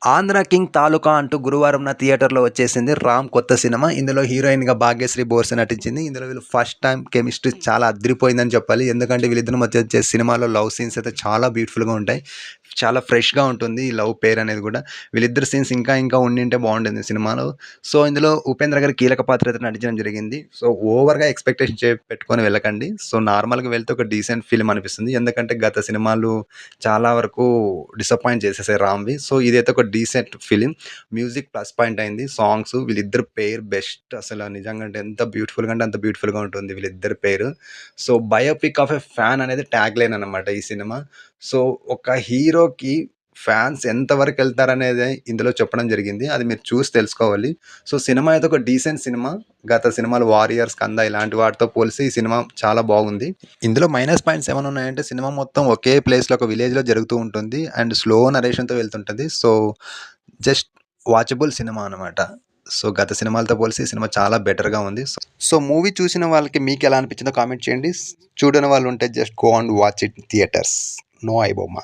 'Andhra king తాలూకా' అంటూ గురువారం థియేటర్‌లో వచ్చేసింది 'రామ్' కొత్త సినిమా. ఇందులో హీరోయిన్‌గా భాగ్యశ్రీ బోర్సే నటించింది. ఇందులో వీళ్ళు ఫస్ట్ టైమ్ కెమిస్ట్రీ చాలా అదిరిపోయిందని చెప్పాలి. ఎందుకంటే వీళ్ళిద్దరి మధ్య వచ్చే సినిమాలో లవ్ సీన్స్ అయితే చాలా బ్యూటిఫుల్‌గా ఉంటాయి. చాలా ఫ్రెష్‌గా ఉంటుంది ఈ లవ్ పెయిర్ అనేది కూడా. వీళ్ళిద్దరి సీన్స్ ఇంకా ఇంకా ఉండింటే బాగుండేది సినిమాలో. సో, ఇందులో ఉపేంద్ర గారు కీలక పాత్ర అయితే నటించడం జరిగింది. సో, ఓవర్‌గా ఎక్స్‌పెక్టేషన్ పెట్టుకొని వెళ్ళకండి. సో, నార్మల్‌గా వెళ్తే ఒక డీసెంట్ ఫిల్మ్ అనిపిస్తుంది. ఎందుకంటే గత సినిమాలు చాలా వరకు డిసప్పాయింట్ చేసేసాయి 'రామ్‌వి'. సో, ఇదైతే ఒక decent film. Music plus point అయింది. సాంగ్స్ వీళ్ళిద్దరి పెయిర్ బెస్ట్ అసలు నిజంగా అంటే ఎంత బ్యూటిఫుల్‌గా అంటే అంత బ్యూటిఫుల్‌గా ఉంటుంది వీళ్ళిద్దరి pair. So, biopic of a fan అనేది ట్యాగ్ లైన్ అనమాట ఈ సినిమా. సో, ఒక హీరోకి ఫ్యాన్స్ ఎంతవరకెళ్తారనేదే ఇందులో చెప్పడం జరిగింది. అది మీరు చూసి తెలుసుకోవాలి. సో, సినిమా అయితే ఒక డీసెంట్ సినిమా. గత సినిమాలు 'వారియర్', 'స్కంద' ఇలాంటి వాటితో పోలిసి ఈ సినిమా చాలా బాగుంది. ఇందులో మైనస్ పాయింట్స్ ఏమైనా ఉన్నాయంటే సినిమా మొత్తం ఒకే ప్లేస్‌లో ఒక విలేజ్‌లో జరుగుతూ ఉంటుంది. అండ్ స్లో నరేషన్‌తో వెళ్తుంటది. సో, జస్ట్ వాచబుల్ సినిమా అనమాట. సో, గత సినిమాలతో పోలిసి ఈ సినిమా చాలా బెటర్‌గా ఉంది. సో, మూవీ చూసిన వాళ్ళకి మీకెలా అనిపించిందో కామెంట్ చేయండి. చూడని వాళ్ళు ఉంటే just go and watch it theatres. No iBomma.